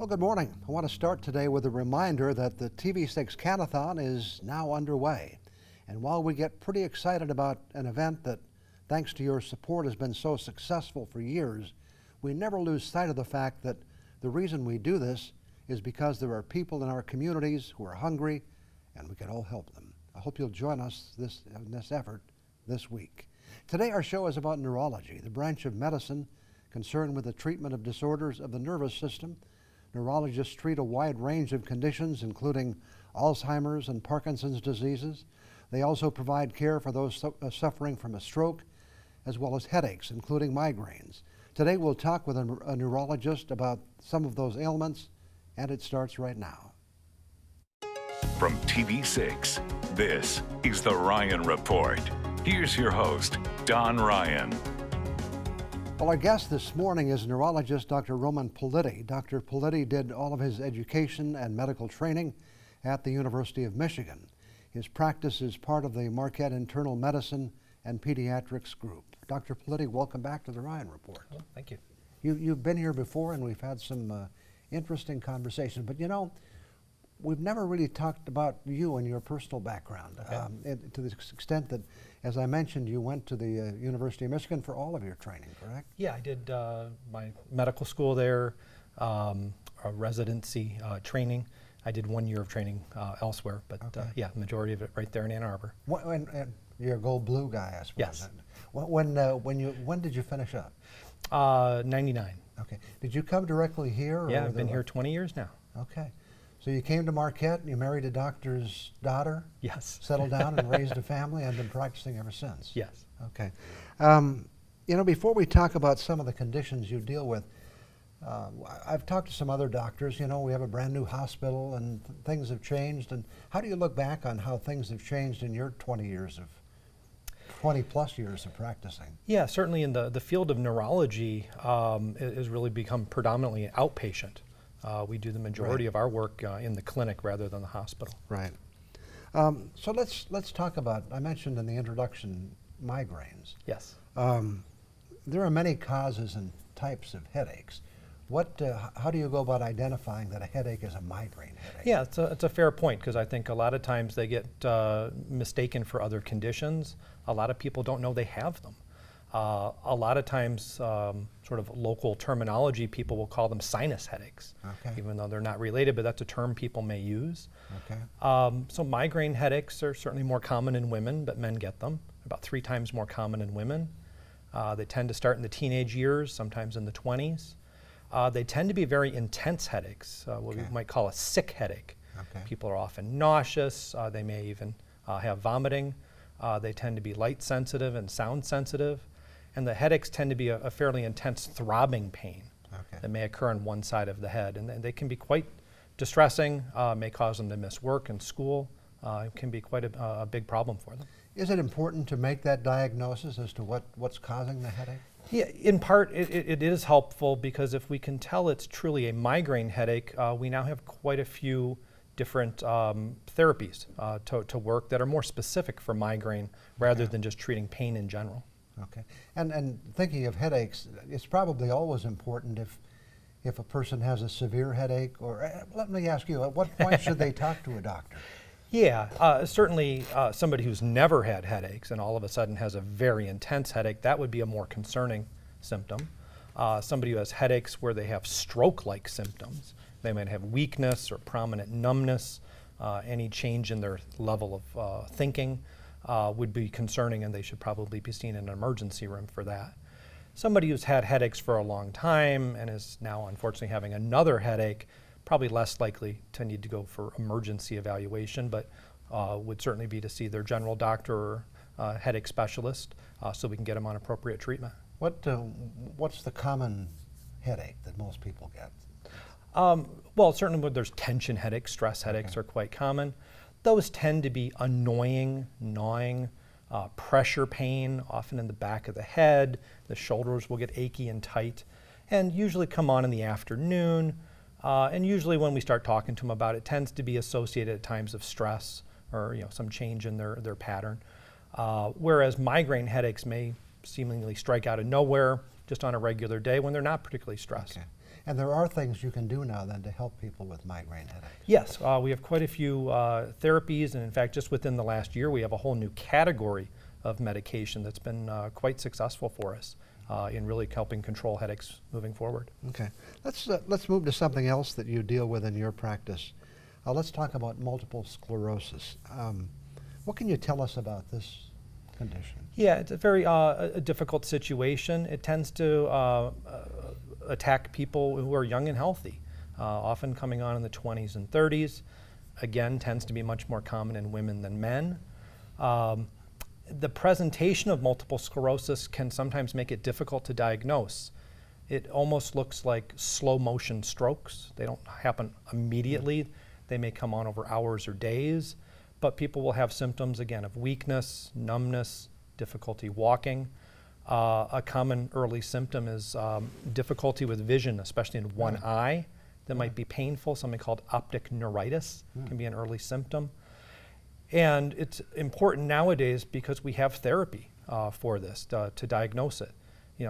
Well, good morning. I want to start today with a reminder that the TV6 Canathon is now underway. And while we get pretty excited about an event that, thanks to your support, has been so successful for years, we never lose sight of the fact that the reason we do this is because there are people in our communities who are hungry and we can all help them. I hope you'll join us in this effort this week. Today our show is about neurology, the branch of medicine concerned with the treatment of disorders of the nervous system. Neurologists treat a wide range of conditions, including Alzheimer's and Parkinson's diseases. They also provide care for those suffering from a stroke, as well as headaches, including migraines. Today we'll talk with a neurologist about some of those ailments, and it starts right now. From TV6, this is The Ryan Report. Here's your host, Don Ryan. Well, our guest this morning is neurologist Dr. Roman Politi. Dr. Politi did all of his education and medical training at the University of Michigan. His practice is part of the Marquette Internal Medicine and Pediatrics Group. Dr. Politi, welcome back to the Ryan Report. Oh, thank you. You've been here before and we've had some interesting conversations, but you know, we've never really talked about you and your personal background. Okay. To the extent that, as I mentioned, you went to the University of Michigan for all of your training, correct? Yeah, I did my medical school there, a residency training. I did 1 year of training elsewhere, but Okay. yeah, majority of it right there in Ann Arbor. And you're a gold blue guy, I suppose. Yes. When did you finish up? 99. Okay. Did you come directly here? Or Yeah, I've been here 20 years now. Okay. So you came to Marquette, and you married a doctor's daughter, Yes. settled down and raised a family, and been practicing ever since. Yes. Okay. You know, before we talk about some of the conditions you deal with, I've talked to some other doctors. You know, we have a brand new hospital and things have changed. And how do you look back on how things have changed in your 20 plus years of practicing? Yeah, certainly in the field of neurology it has really become predominantly outpatient. We do the majority of our work in the clinic rather than the hospital. Right. So let's talk about, I mentioned in the introduction, migraines. Yes. There are many causes and types of headaches. How do you go about identifying that a headache is a migraine headache? Yeah, it's a fair point, because I think a lot of times they get mistaken for other conditions. A lot of people don't know they have them. A lot of times, sort of local terminology, people will call them sinus headaches, Okay. even though they're not related, but that's a term people may use. Okay. So migraine headaches are certainly more common in women, but men get them, about 3 times more common in women. They tend to start in the teenage years, sometimes in the 20s. They tend to be very intense headaches, what we might call a sick headache. Okay. People are often nauseous. They may even have vomiting. They tend to be light sensitive and sound sensitive. And the headaches tend to be a fairly intense throbbing pain that may occur on one side of the head. And they can be quite distressing, may cause them to miss work and school. It can be quite a big problem for them. Is it important to make that diagnosis as to what's causing the headache? Yeah, in part it is helpful, because if we can tell it's truly a migraine headache, we now have quite a few different therapies to work that are more specific for migraine rather than just treating pain in general. Okay. And thinking of headaches, it's probably always important if a person has a severe headache, or let me ask you, at what point should they talk to a doctor? Yeah, certainly somebody who's never had headaches and all of a sudden has a very intense headache, that would be a more concerning symptom. Somebody who has headaches where they have stroke-like symptoms, they might have weakness or prominent numbness, any change in their level of thinking would be concerning, and they should probably be seen in an emergency room for that. Somebody who's had headaches for a long time and is now unfortunately having another headache, probably less likely to need to go for emergency evaluation, but would certainly be to see their general doctor or headache specialist so we can get them on appropriate treatment. What's the common headache that most people get? Well, certainly when there's tension headaches, stress headaches are quite common. Those tend to be annoying, gnawing, pressure pain, often in the back of the head. The shoulders will get achy and tight, and usually come on in the afternoon. And usually when we start talking to them about it, tends to be associated at times of stress or some change in their pattern. Whereas migraine headaches may seemingly strike out of nowhere just on a regular day when they're not particularly stressed. Okay. And there are things you can do now then to help people with migraine headaches. Yes, we have quite a few therapies, and in fact, just within the last year, we have a whole new category of medication that's been quite successful for us in really helping control headaches moving forward. Okay, let's move to something else that you deal with in your practice. Let's talk about multiple sclerosis. What can you tell us about this condition? Yeah, it's a very difficult situation. It tends to attack people who are young and healthy, often coming on in the 20s and 30s. Again, tends to be much more common in women than men. The presentation of multiple sclerosis can sometimes make it difficult to diagnose. It almost looks like slow motion strokes. They don't happen immediately. They may come on over hours or days, but people will have symptoms, again, of weakness, numbness, difficulty walking. A common early symptom is difficulty with vision, especially in one eye. That might be painful. Something called optic neuritis can be an early symptom. And it's important nowadays because we have therapy for this to diagnose it.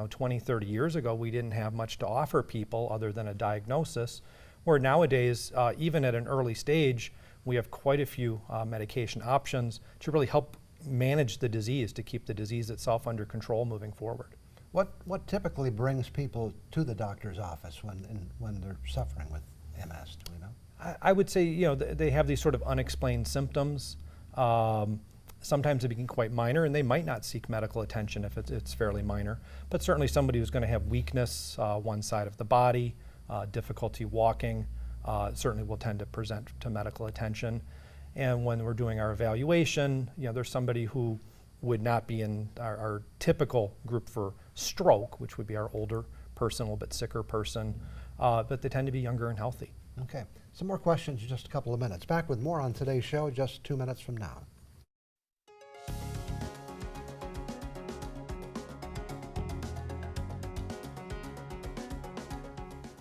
20, 30 years ago, we didn't have much to offer people other than a diagnosis, where nowadays, even at an early stage, we have quite a few medication options to really help manage the disease, to keep the disease itself under control moving forward. What typically brings people to the doctor's office when they're suffering with MS? Do we know? I would say they have these sort of unexplained symptoms. Sometimes they become quite minor, and they might not seek medical attention if it's fairly minor. But certainly somebody who's going to have weakness one side of the body, difficulty walking, certainly will tend to present to medical attention. And when we're doing our evaluation, there's somebody who would not be in our typical group for stroke, which would be our older person, a little bit sicker person, but they tend to be younger and healthy. Okay, some more questions in just a couple of minutes. Back with more on today's show just 2 minutes from now.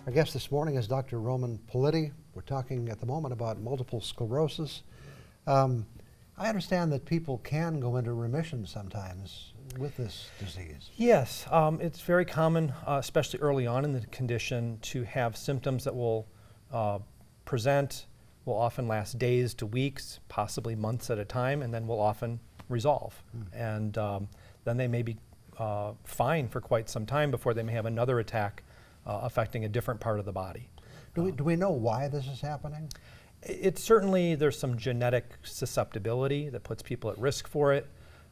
Our guest this morning is Dr. Roman Politi. We're talking at the moment about multiple sclerosis. I understand that people can go into remission sometimes with this disease. Yes, it's very common, especially early on in the condition, to have symptoms that will present, will often last days to weeks, possibly months at a time, and then will often resolve. And then they may be fine for quite some time before they may have another attack affecting a different part of the body. Do we know why this is happening? It's certainly, there's some genetic susceptibility that puts people at risk for it,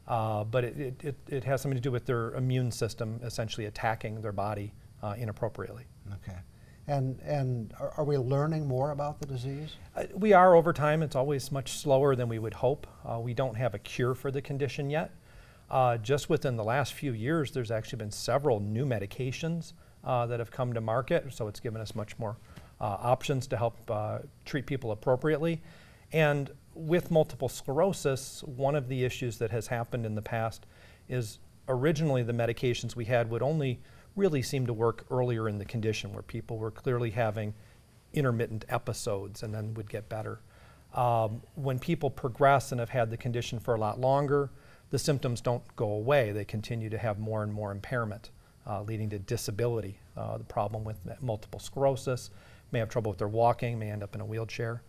but it has something to do with their immune system essentially attacking their body inappropriately. Okay. And are we learning more about the disease? We are over time. It's always much slower than we would hope. We don't have a cure for the condition yet. Just within the last few years, there's actually been several new medications that have come to market, so it's given us much more options to help treat people appropriately. And with multiple sclerosis, one of the issues that has happened in the past is originally the medications we had would only really seem to work earlier in the condition, where people were clearly having intermittent episodes and then would get better. When people progress and have had the condition for a lot longer, the symptoms don't go away. They continue to have more and more impairment, leading to disability. The problem with multiple sclerosis, may have trouble with their walking, may end up in a wheelchair.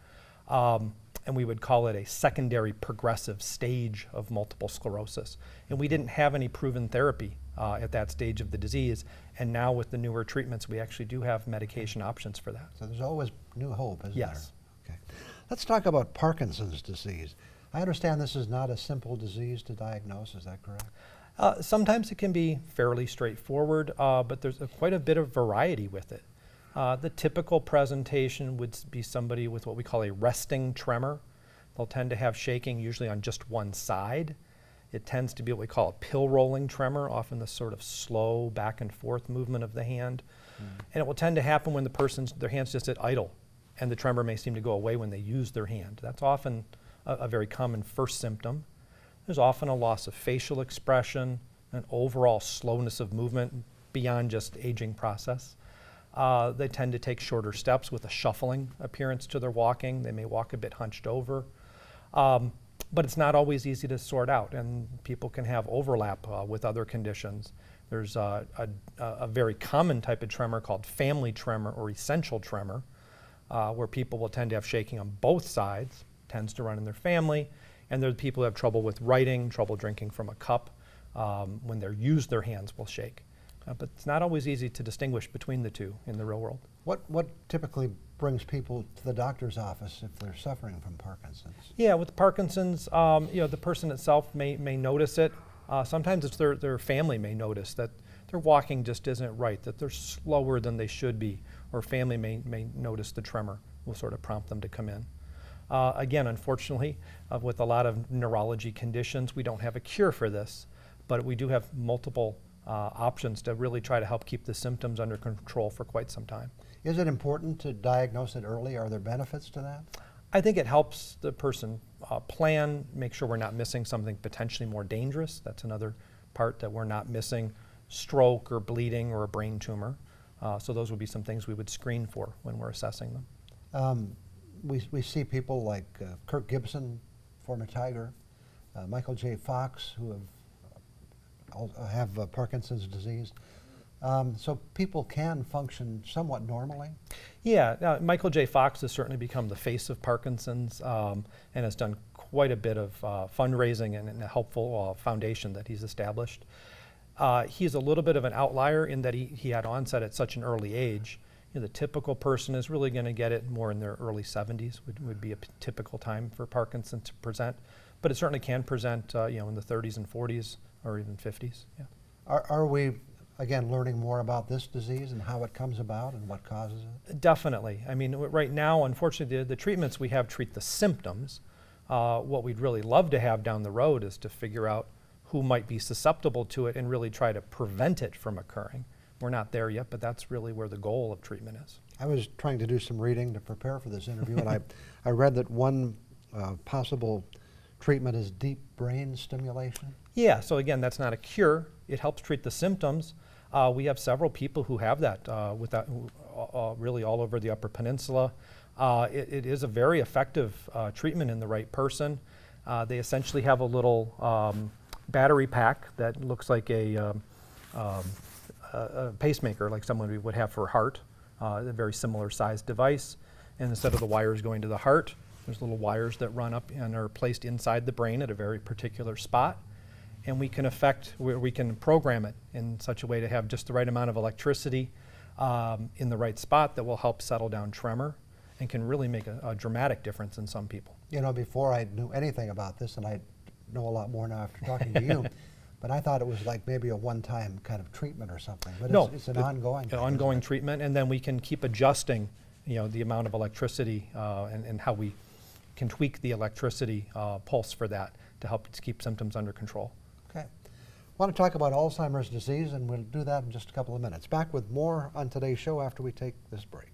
And we would call it a secondary progressive stage of multiple sclerosis. And we didn't have any proven therapy at that stage of the disease. And now with the newer treatments, we actually do have medication options for that. So there's always new hope, isn't Yes. there? Okay. Let's talk about Parkinson's disease. I understand this is not a simple disease to diagnose, is that correct? Sometimes it can be fairly straightforward, but there's quite a bit of variety with it. The typical presentation would be somebody with what we call a resting tremor. They'll tend to have shaking usually on just one side. It tends to be what we call a pill rolling tremor, often the sort of slow back and forth movement of the hand. And it will tend to happen when their hands just sit idle, and the tremor may seem to go away when they use their hand. That's often a very common first symptom. There's often a loss of facial expression, an overall slowness of movement beyond just aging process. They tend to take shorter steps with a shuffling appearance to their walking. They may walk a bit hunched over. But it's not always easy to sort out, and people can have overlap with other conditions. There's a very common type of tremor called family tremor or essential tremor, where people will tend to have shaking on both sides, tends to run in their family, and there are people who have trouble with writing, trouble drinking from a cup. When they're used, their hands will shake. But it's not always easy to distinguish between the two in the real world. What typically brings people to the doctor's office if they're suffering from Parkinson's? Yeah, with Parkinson's, the person itself may notice it. Sometimes it's their family may notice that their walking just isn't right, that they're slower than they should be, or family may notice the tremor, will sort of prompt them to come in. Again, unfortunately, with a lot of neurology conditions, we don't have a cure for this, but we do have multiple options to really try to help keep the symptoms under control for quite some time. Is it important to diagnose it early? Are there benefits to that? I think it helps the person plan, make sure we're not missing something potentially more dangerous. That's another part, that we're not missing stroke or bleeding or a brain tumor. So those would be some things we would screen for when we're assessing them. We see people like Kirk Gibson, former Tiger, Michael J. Fox, who have Parkinson's disease. So people can function somewhat normally? Yeah, Michael J. Fox has certainly become the face of Parkinson's and has done quite a bit of fundraising and a helpful foundation that he's established. He's a little bit of an outlier in that he had onset at such an early age. The typical person is really going to get it more in their early 70s, would be a typical time for Parkinson's to present. But it certainly can present in the 30s and 40s or even 50s. Yeah. Are we, again, learning more about this disease and how it comes about and what causes it? Definitely. I mean, right now, unfortunately, the treatments we have treat the symptoms. What we'd really love to have down the road is to figure out who might be susceptible to it and really try to prevent it from occurring. We're not there yet, but that's really where the goal of treatment is. I was trying to do some reading to prepare for this interview, and I read that one possible treatment is deep brain stimulation. Yeah, so again, that's not a cure. It helps treat the symptoms. We have several people who have that, really all over the Upper Peninsula. It is a very effective treatment in the right person. They essentially have a little battery pack that looks like a pacemaker, like someone would have for a heart, a very similar sized device. And instead of the wires going to the heart, there's little wires that run up and are placed inside the brain at a very particular spot. And we can program it in such a way to have just the right amount of electricity in the right spot that will help settle down tremor and can really make a dramatic difference in some people. You know, before I knew anything about this, and I know a lot more now after talking to you, but I thought it was like maybe a one-time kind of treatment or something. But no, it's an ongoing thing, ongoing treatment, and then we can keep adjusting, the amount of electricity and how we can tweak the electricity pulse for that to help keep symptoms under control. Okay. I want to talk about Alzheimer's disease, and we'll do that in just a couple of minutes. Back with more on today's show after we take this break.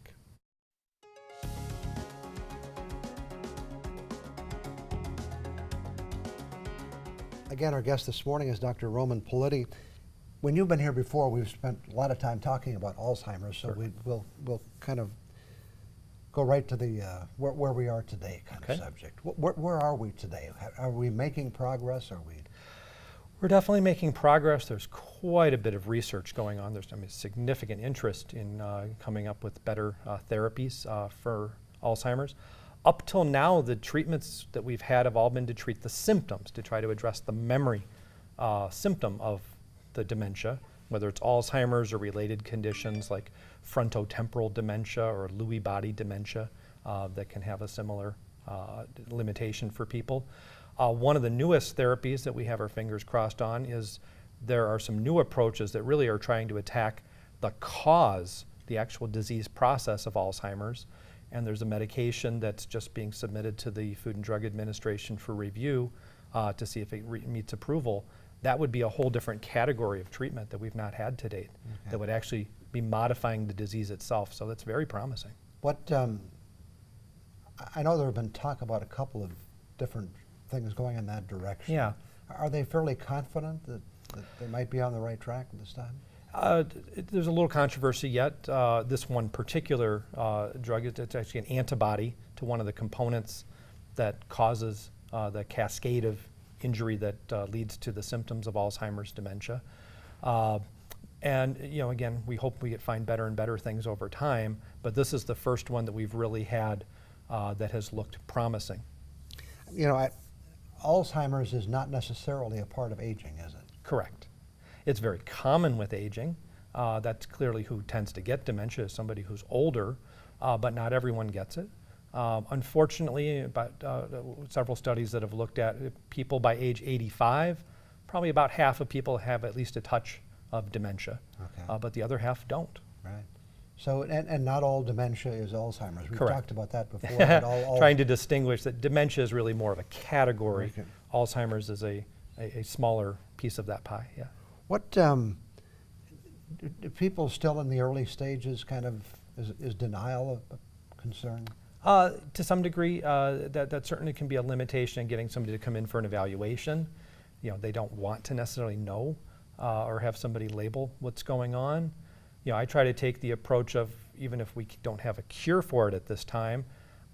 Again, our guest this morning is Dr. Roman Politi. When you've been here before, we've spent a lot of time talking about Alzheimer's, so Sure. we'll kind of go right to the where we are today kind of subject. Where are we today? Are we making progress? We're definitely making progress. There's quite a bit of research going on. There's significant interest in coming up with better therapies for Alzheimer's. Up till now, the treatments that we've had have all been to treat the symptoms, to try to address the memory symptom of the dementia, whether it's Alzheimer's or related conditions like frontotemporal dementia or Lewy body dementia that can have a similar limitation for people. One of the newest therapies that we have our fingers crossed on is there are some new approaches that really are trying to attack the cause, the actual disease process of Alzheimer's. And there's a medication that's just being submitted to the Food and Drug Administration for review to see if it meets approval. That would be a whole different category of treatment that we've not had to date, that would actually be modifying the disease itself. So that's very promising. I know there have been talk about a couple of different things going in that direction. Yeah. Are they fairly confident that they might be on the right track this time? There's a little controversy yet. This one particular drug, it's actually an antibody to one of the components that causes the cascade of injury that leads to the symptoms of Alzheimer's dementia. And again, we hope we find better and better things over time, but this is the first one that we've really had that has looked promising. Alzheimer's is not necessarily a part of aging, is it? Correct. It's very common with aging. That's clearly who tends to get dementia, is somebody who's older, but not everyone gets it. Unfortunately, several studies that have looked at people by age 85, probably about half of people have at least a touch of dementia, but the other half don't. Right. So, and not all dementia is Alzheimer's. We've Correct. talked about that before. But Trying to distinguish that dementia is really more of a category. Okay. Alzheimer's is a smaller piece of that pie, yeah. What, do people still in the early stages is denial a concern? To some degree, that certainly can be a limitation in getting somebody to come in for an evaluation. They don't want to necessarily know or have somebody label what's going on. I try to take the approach of, even if we don't have a cure for it at this time,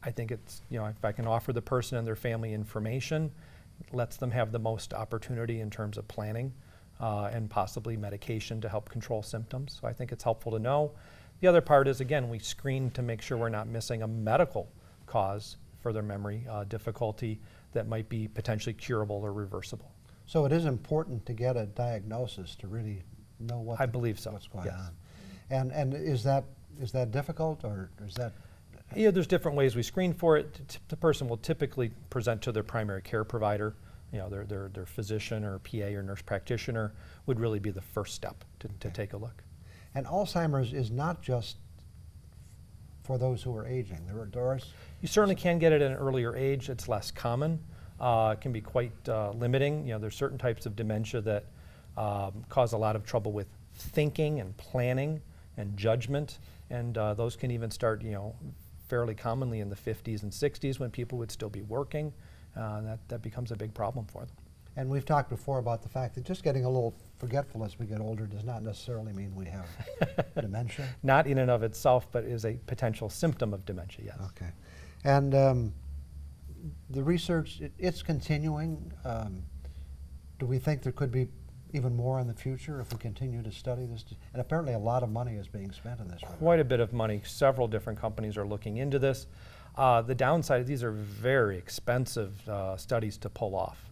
I think it's, if I can offer the person and their family information, lets them have the most opportunity in terms of planning and possibly medication to help control symptoms. So I think it's helpful to know. The other part is, again, we screen to make sure we're not missing a medical cause for their memory difficulty that might be potentially curable or reversible. So it is important to get a diagnosis to really know what's going on. And is that difficult, or is that? There's different ways we screen for it. The person will typically present to their primary care provider. Their physician or PA or nurse practitioner would really be the first step to take a look. And Alzheimer's is not just for those who are aging. You certainly can get it at an earlier age. It's less common. It can be quite limiting. There's certain types of dementia that cause a lot of trouble with thinking and planning and judgment, and those can even start, fairly commonly in the 50s and 60s when people would still be working. That becomes a big problem for them. And we've talked before about the fact that just getting a little forgetful as we get older does not necessarily mean we have dementia. Not in and of itself, but is a potential symptom of dementia, yes. Okay. And the research, it's continuing. Do we think there could be even more in the future if we continue to study this? And apparently a lot of money is being spent in this. Quite a bit of money. Several different companies are looking into this. The downside, these are very expensive studies to pull off,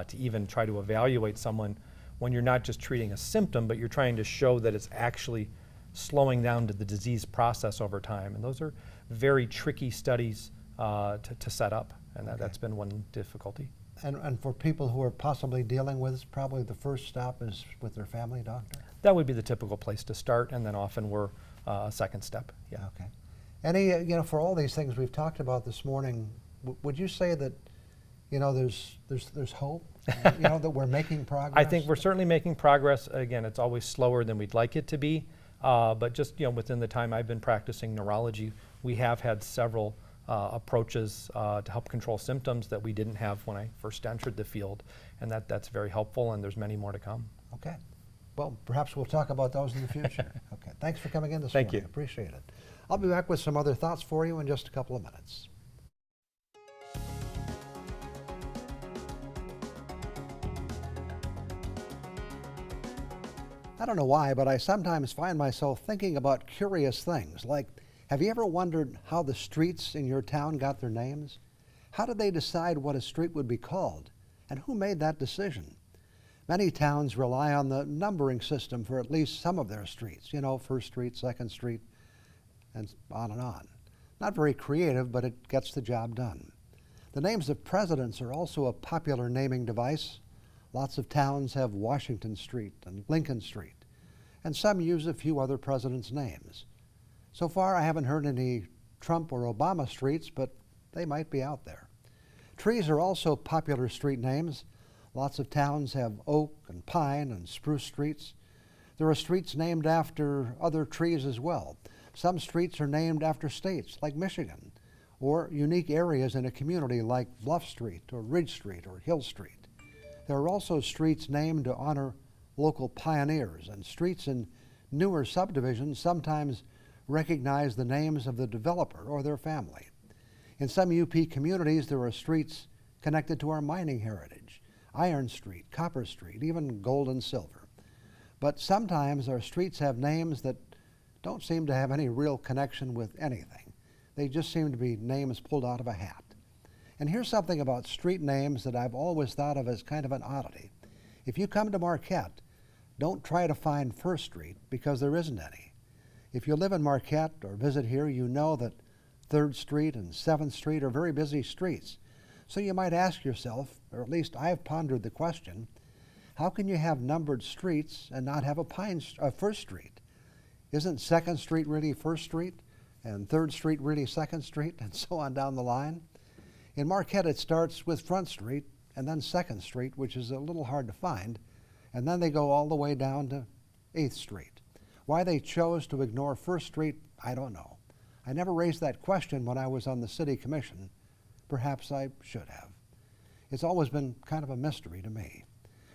to even try to evaluate someone when you're not just treating a symptom, but you're trying to show that it's actually slowing down to the disease process over time. And those are very tricky studies to set up, and that's been one difficulty. And for people who are possibly dealing with this, probably the first stop is with their family doctor? That would be the typical place to start, and then often we're a second step, yeah. Okay. Any, for all these things we've talked about this morning, would you say that, there's hope, that we're making progress? I think we're certainly making progress. Again, it's always slower than we'd like it to be, but just, within the time I've been practicing neurology, we have had several approaches to help control symptoms that we didn't have when I first entered the field, and that's very helpful, and there's many more to come. Okay. Well, perhaps we'll talk about those in the future. Okay. Thanks for coming in this morning. Thank you. Appreciate it. I'll be back with some other thoughts for you in just a couple of minutes. I don't know why, but I sometimes find myself thinking about curious things, like, have you ever wondered how the streets in your town got their names? How did they decide what a street would be called? And who made that decision? Many towns rely on the numbering system for at least some of their streets, First Street, Second Street, and on and on. Not very creative, but it gets the job done. The names of presidents are also a popular naming device. Lots of towns have Washington Street and Lincoln Street, and some use a few other presidents' names. So far, I haven't heard any Trump or Obama streets, but they might be out there. Trees are also popular street names. Lots of towns have Oak and Pine and Spruce streets. There are streets named after other trees as well. Some streets are named after states, like Michigan, or unique areas in a community like Bluff Street or Ridge Street or Hill Street. There are also streets named to honor local pioneers, and streets in newer subdivisions sometimes recognize the names of the developer or their family. In some UP communities, there are streets connected to our mining heritage: Iron Street, Copper Street, even Gold and Silver. But sometimes our streets have names that don't seem to have any real connection with anything. They just seem to be names pulled out of a hat. And here's something about street names that I've always thought of as kind of an oddity. If you come to Marquette, don't try to find First Street because there isn't any. If you live in Marquette or visit here, you know that 3rd Street and 7th Street are very busy streets. So you might ask yourself, or at least I've pondered the question, how can you have numbered streets and not have a First Street? Isn't 2nd Street really First Street and 3rd Street really 2nd Street and so on down the line? In Marquette, it starts with Front Street and then 2nd Street, which is a little hard to find, and then they go all the way down to 8th Street. Why they chose to ignore First Street, I don't know. I never raised that question when I was on the City Commission. Perhaps I should have. It's always been kind of a mystery to me.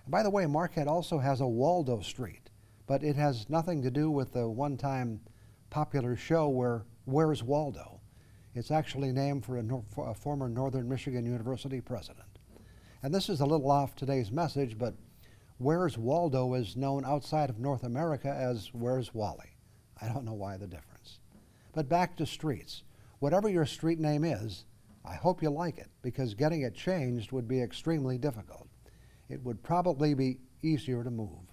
And by the way, Marquette also has a Waldo Street, but it has nothing to do with the one-time popular show Where's Waldo? It's actually named for a former Northern Michigan University president. And this is a little off today's message, but Where's Waldo is known outside of North America as Where's Wally? I don't know why the difference. But back to streets. Whatever your street name is, I hope you like it, because getting it changed would be extremely difficult. It would probably be easier to move.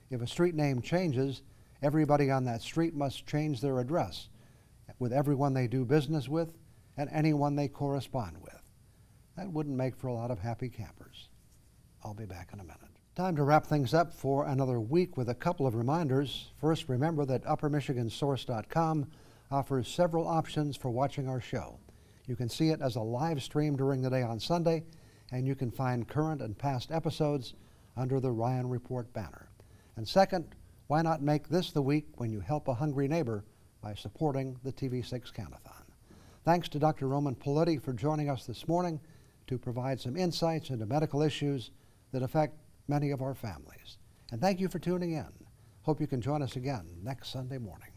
If a street name changes, everybody on that street must change their address with everyone they do business with and anyone they correspond with. That wouldn't make for a lot of happy campers. I'll be back in a minute. Time to wrap things up for another week with a couple of reminders. First, remember that UpperMichiganSource.com offers several options for watching our show. You can see it as a live stream during the day on Sunday, and you can find current and past episodes under the Ryan Report banner. And second, why not make this the week when you help a hungry neighbor by supporting the TV6 Countathon? Thanks to Dr. Roman Politi for joining us this morning to provide some insights into medical issues that affect many of our families. And thank you for tuning in. Hope you can join us again next Sunday morning.